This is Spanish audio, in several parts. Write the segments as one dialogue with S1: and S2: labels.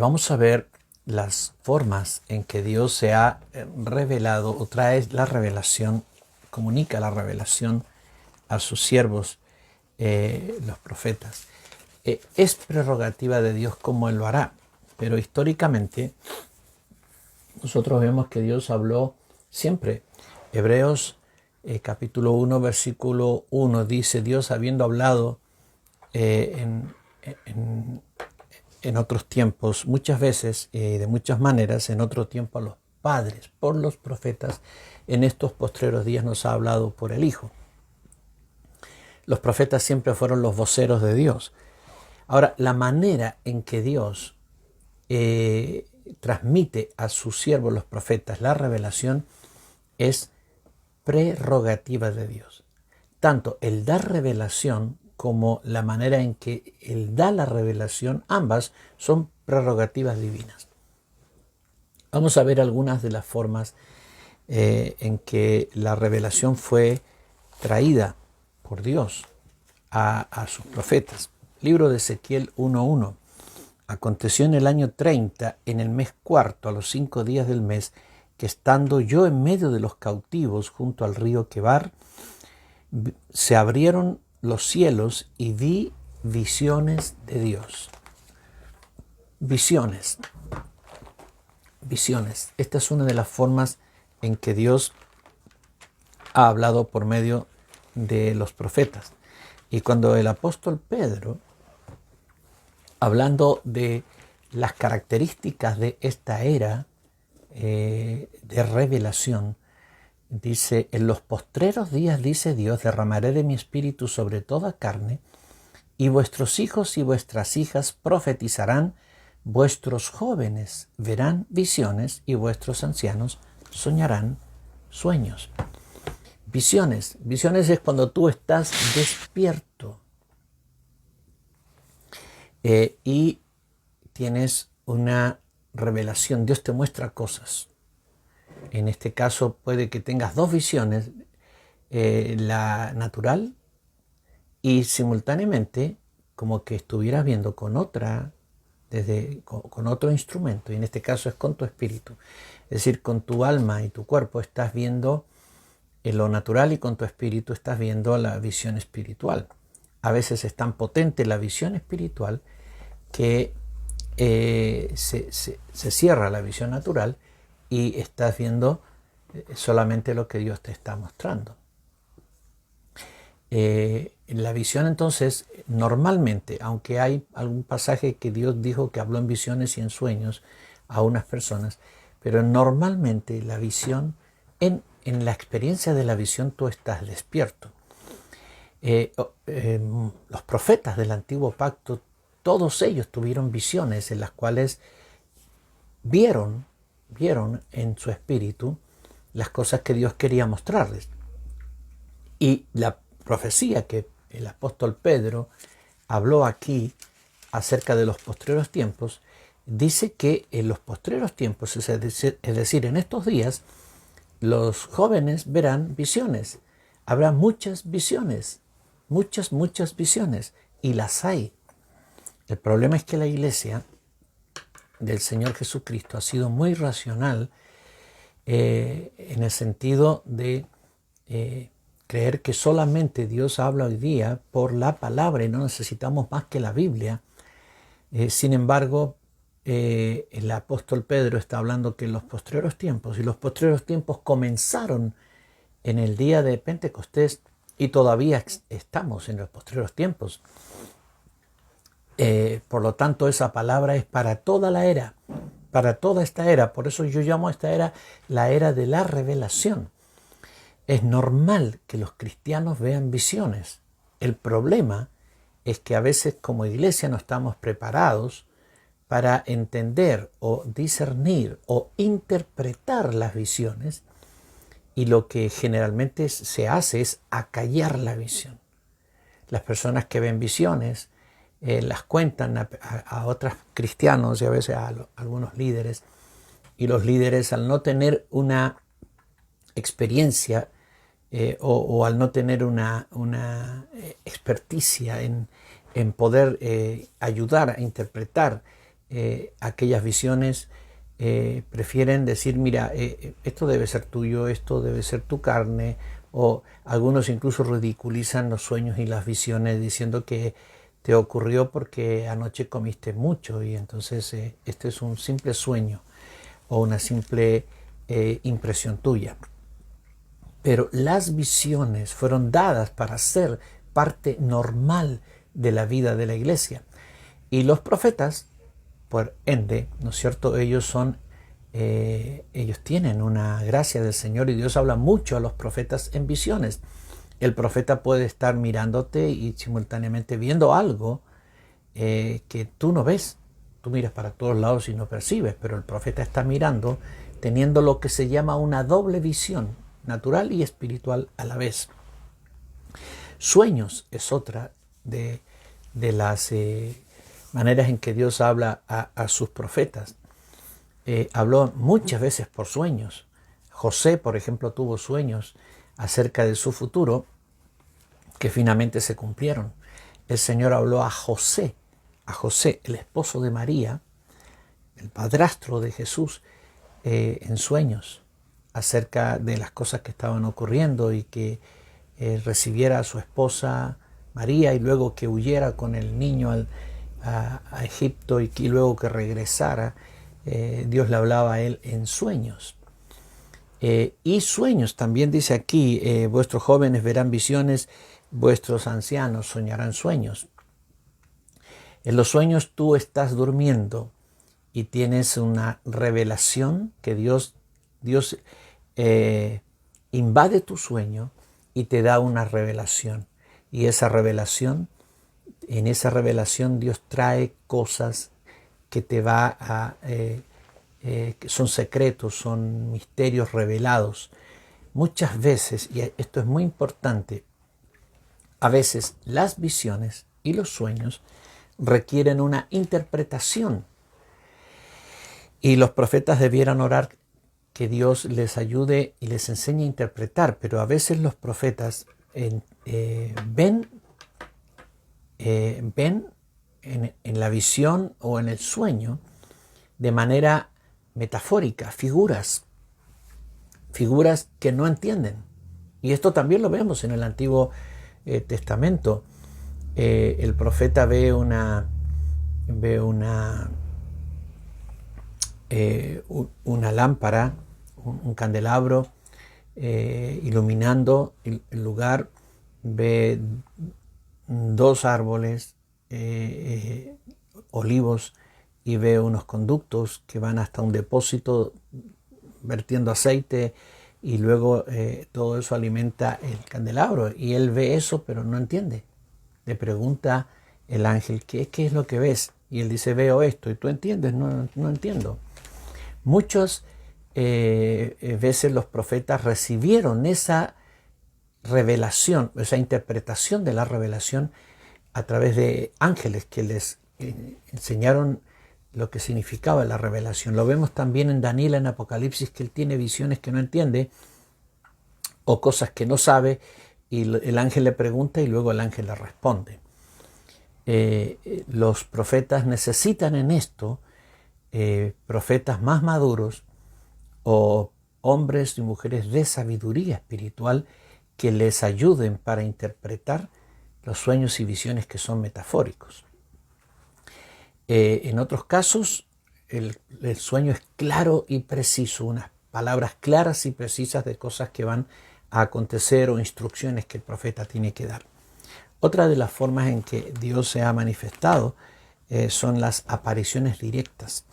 S1: Vamos a ver las formas en que Dios se ha revelado o trae la revelación, comunica la revelación a sus siervos, los profetas. Es prerrogativa de Dios cómo Él lo hará, pero históricamente nosotros vemos que Dios habló siempre. Hebreos capítulo 1, versículo 1 dice: Dios, habiendo hablado en otros tiempos, muchas veces y de muchas maneras, en otro tiempo a los padres, por los profetas, en estos postreros días nos ha hablado por el Hijo. Los profetas siempre fueron los voceros de Dios. Ahora, la manera en que Dios transmite a sus siervos los profetas la revelación es prerrogativa de Dios. Tanto el dar revelación como la manera en que Él da la revelación, ambas son prerrogativas divinas. Vamos a ver algunas de las formas en que la revelación fue traída por Dios a sus profetas. Libro de Ezequiel 1:1. Aconteció en el año 30, en el mes cuarto, a los 5 días del mes, que estando yo en medio de los cautivos junto al río Quebar, se abrieron los cielos y vi visiones de Dios. Visiones. Visiones. Esta es una de las formas en que Dios ha hablado por medio de los profetas. Y cuando el apóstol Pedro, hablando de las características de esta era de revelación, dice: en los postreros días, dice Dios, derramaré de mi espíritu sobre toda carne, y vuestros hijos y vuestras hijas profetizarán, vuestros jóvenes verán visiones y vuestros ancianos soñarán sueños. Visiones. Visiones es cuando tú estás despierto y tienes una revelación. Dios te muestra cosas. En este caso puede que tengas dos visiones, la natural y simultáneamente como que estuvieras viendo con otra, con otro instrumento, y en este caso es con tu espíritu. Es decir, con tu alma y tu cuerpo estás viendo en lo natural y con tu espíritu estás viendo la visión espiritual. A veces es tan potente la visión espiritual que se cierra la visión natural y estás viendo solamente lo que Dios te está mostrando. La visión, entonces, normalmente, aunque hay algún pasaje que Dios dijo que habló en visiones y en sueños a unas personas, pero normalmente la visión, en la experiencia de la visión tú estás despierto. Los profetas del antiguo pacto, todos ellos tuvieron visiones en las cuales vieron en su espíritu las cosas que Dios quería mostrarles. Y la profecía que el apóstol Pedro habló aquí acerca de los postreros tiempos, dice que en los postreros tiempos, es decir, en estos días, los jóvenes verán visiones. Habrá muchas visiones, muchas visiones, y las hay. El problema es que la iglesia del Señor Jesucristo ha sido muy racional en el sentido de creer que solamente Dios habla hoy día por la palabra y no necesitamos más que la Biblia. Sin embargo, el apóstol Pedro está hablando que en los postreros tiempos, y los postreros tiempos comenzaron en el día de Pentecostés y todavía estamos en los postreros tiempos. Por lo tanto, esa palabra es para toda la era, para toda esta era. Por eso yo llamo a esta era la era de la revelación. Es normal que los cristianos vean visiones. El problema es que a veces como iglesia no estamos preparados para entender o discernir o interpretar las visiones, y lo que generalmente se hace es acallar la visión. Las personas que ven visiones las cuentan a otros cristianos y a veces a algunos líderes, y los líderes, al no tener una experiencia o al no tener una experticia en poder ayudar a interpretar aquellas visiones, prefieren decir, mira, esto debe ser tuyo, esto debe ser tu carne, o algunos incluso ridiculizan los sueños y las visiones diciendo que te ocurrió porque anoche comiste mucho y entonces este es un simple sueño o una simple impresión tuya. Pero las visiones fueron dadas para ser parte normal de la vida de la iglesia. Y los profetas, por ende, ¿no es cierto? Ellos tienen una gracia del Señor y Dios habla mucho a los profetas en visiones. El profeta puede estar mirándote y simultáneamente viendo algo que tú no ves. Tú miras para todos lados y no percibes, pero el profeta está mirando, teniendo lo que se llama una doble visión, natural y espiritual a la vez. Sueños es otra de las maneras en que Dios habla a sus profetas. Habló muchas veces por sueños. José, por ejemplo, tuvo sueños acerca de su futuro que finalmente se cumplieron. El Señor habló a José, el esposo de María, el padrastro de Jesús, en sueños acerca de las cosas que estaban ocurriendo y que recibiera a su esposa María y luego que huyera con el niño a Egipto y luego que regresara. Dios le hablaba a él en sueños. Y sueños, también dice aquí, vuestros jóvenes verán visiones, vuestros ancianos soñarán sueños. En los sueños tú estás durmiendo y tienes una revelación que Dios invade tu sueño y te da una revelación. Y en esa revelación Dios trae cosas que te va que son secretos, son misterios revelados. Muchas veces, y esto es muy importante, a veces las visiones y los sueños requieren una interpretación. Y los profetas debieran orar que Dios les ayude y les enseñe a interpretar, pero a veces los profetas ven en la visión o en el sueño de manera metafórica, figuras que no entienden. Y esto también lo vemos en el Antiguo Testamento. El profeta ve una lámpara, un candelabro iluminando el lugar, ve dos árboles, olivos, y ve unos conductos que van hasta un depósito vertiendo aceite y luego todo eso alimenta el candelabro. Y él ve eso, pero no entiende. Le pregunta el ángel, ¿qué es lo que ves? Y él dice, veo esto. ¿Y tú entiendes? No entiendo. Muchas veces los profetas recibieron esa revelación, esa interpretación de la revelación a través de ángeles que les enseñaron lo que significaba la revelación. Lo vemos también en Daniel en Apocalipsis, que él tiene visiones que no entiende o cosas que no sabe y el ángel le pregunta y luego el ángel le responde. Los profetas necesitan en esto profetas más maduros o hombres y mujeres de sabiduría espiritual que les ayuden para interpretar los sueños y visiones que son metafóricos. En otros casos, el sueño es claro y preciso, unas palabras claras y precisas de cosas que van a acontecer o instrucciones que el profeta tiene que dar. Otra de las formas en que Dios se ha manifestado son las apariciones directas.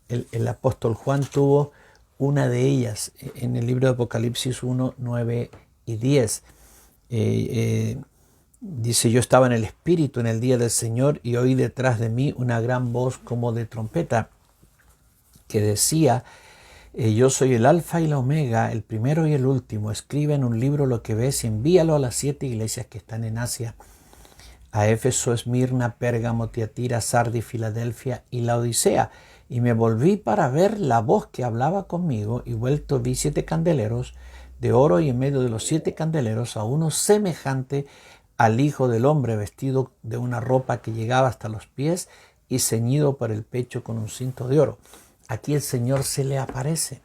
S1: El apóstol Juan tuvo una de ellas en el libro de Apocalipsis 1, 9 y 10. Dice, yo estaba en el Espíritu en el día del Señor y oí detrás de mí una gran voz como de trompeta que decía, yo soy el Alfa y la Omega, el primero y el último. Escribe en un libro lo que ves y envíalo a las 7 iglesias que están en Asia. A Éfeso, Esmirna, Pérgamo, Tiatira, Sardis, Filadelfia y Laodicea. Y me volví para ver la voz que hablaba conmigo y vuelto vi 7 candeleros de oro y en medio de los 7 candeleros a uno semejante al Hijo del Hombre vestido de una ropa que llegaba hasta los pies y ceñido por el pecho con un cinto de oro. Aquí el Señor se le aparece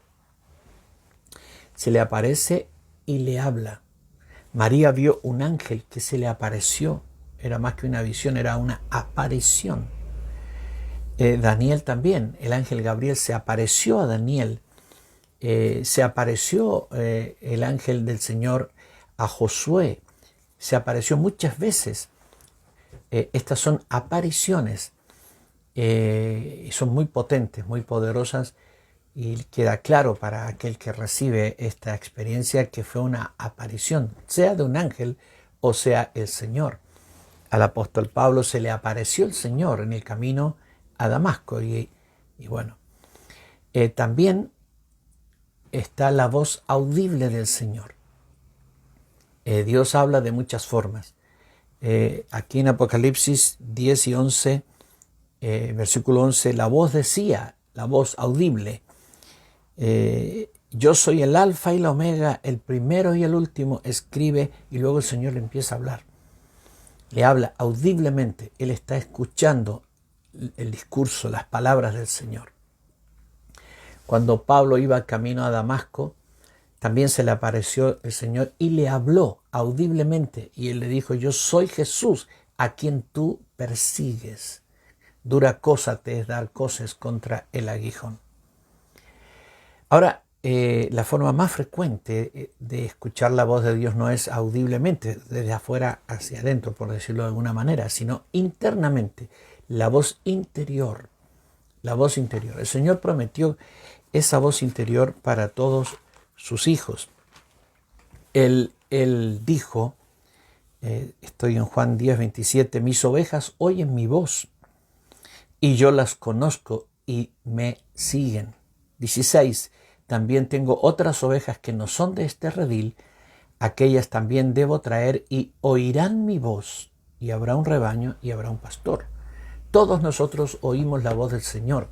S1: y le habla. María vio un ángel que se le apareció, era más que una visión, era una aparición. Daniel también, el ángel Gabriel se apareció a Daniel, se apareció el ángel del Señor a Josué, se apareció muchas veces. Estas son apariciones, son muy potentes, muy poderosas, y queda claro para aquel que recibe esta experiencia que fue una aparición, sea de un ángel o sea el Señor. Al apóstol Pablo se le apareció el Señor en el camino a Damasco y bueno, también está la voz audible del Señor. Dios habla de muchas formas. Aquí en Apocalipsis 10 y 11, versículo 11, la voz decía, la voz audible, yo soy el alfa y la omega, el primero y el último, escribe, y luego el Señor le empieza a hablar. Le habla audiblemente, él está escuchando el discurso, las palabras del Señor. Cuando Pablo iba camino a Damasco, también se le apareció el Señor y le habló audiblemente, y él le dijo, yo soy Jesús a quien tú persigues. Dura cosa te es dar coces contra el aguijón. Ahora, la forma más frecuente de escuchar la voz de Dios no es audiblemente, desde afuera hacia adentro, por decirlo de alguna manera, sino internamente, la voz interior. La voz interior. El Señor prometió esa voz interior para todos sus hijos. Él dijo, estoy en Juan 10, 27, mis ovejas oyen mi voz y yo las conozco y me siguen. 16, también tengo otras ovejas que no son de este redil, aquellas también debo traer y oirán mi voz, y habrá un rebaño y habrá un pastor. Todos nosotros oímos la voz del Señor,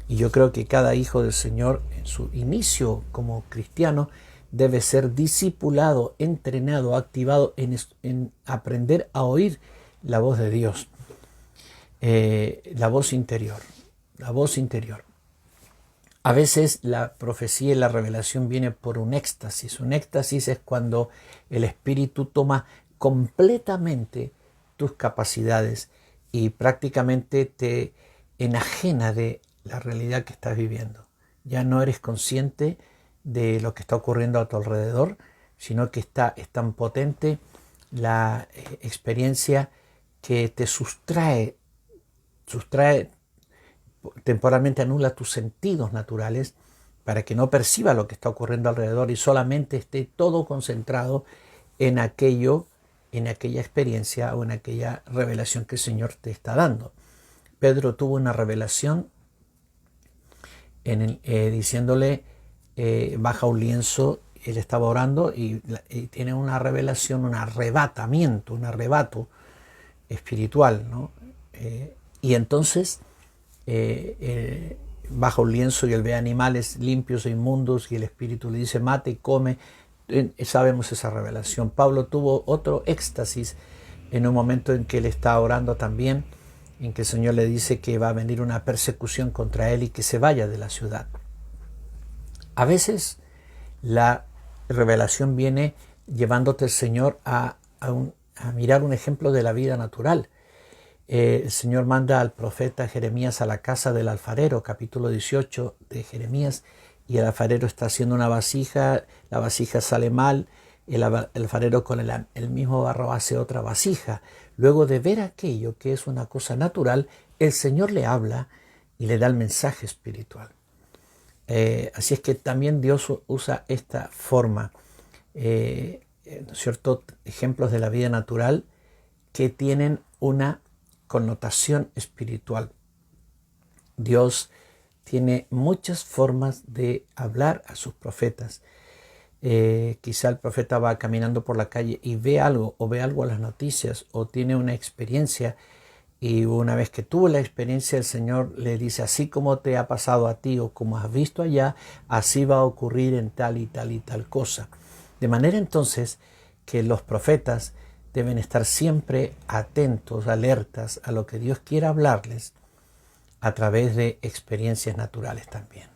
S1: y yo creo que cada hijo del Señor en su inicio como cristiano debe ser discipulado, entrenado, activado en aprender a oír la voz de Dios, la voz interior, la voz interior. A veces la profecía y la revelación viene por un éxtasis. Un éxtasis es cuando el Espíritu toma completamente tus capacidades y prácticamente te enajena de la realidad que estás viviendo. Ya no eres consciente de lo que está ocurriendo a tu alrededor, sino que es tan potente la experiencia que te sustrae temporalmente, anula tus sentidos naturales para que no perciba lo que está ocurriendo alrededor y solamente esté todo concentrado en aquella experiencia o en aquella revelación que el Señor te está dando. Pedro tuvo una revelación diciéndole, baja un lienzo, él estaba orando y tiene una revelación, un arrebato espiritual, ¿no? Y entonces baja un lienzo y él ve animales limpios e inmundos y el Espíritu le dice mate y come. Sabemos esa revelación. Pablo tuvo otro éxtasis en un momento en que él está orando también, en que el Señor le dice que va a venir una persecución contra él y que se vaya de la ciudad. A veces la revelación viene llevándote el Señor a mirar un ejemplo de la vida natural. El Señor manda al profeta Jeremías a la casa del alfarero, capítulo 18 de Jeremías, y el alfarero está haciendo una vasija, la vasija sale mal, el alfarero con el mismo barro hace otra vasija. Luego de ver aquello que es una cosa natural, el Señor le habla y le da el mensaje espiritual. Así es que también Dios usa esta forma, ¿no es cierto? Ejemplos de la vida natural que tienen una connotación espiritual. Dios tiene muchas formas de hablar a sus profetas. Quizá el profeta va caminando por la calle y ve algo en las noticias o tiene una experiencia, y una vez que tuvo la experiencia el Señor le dice, así como te ha pasado a ti o como has visto allá, así va a ocurrir en tal y tal y tal cosa. De manera entonces que los profetas deben estar siempre atentos, alertas a lo que Dios quiera hablarles, a través de experiencias naturales también.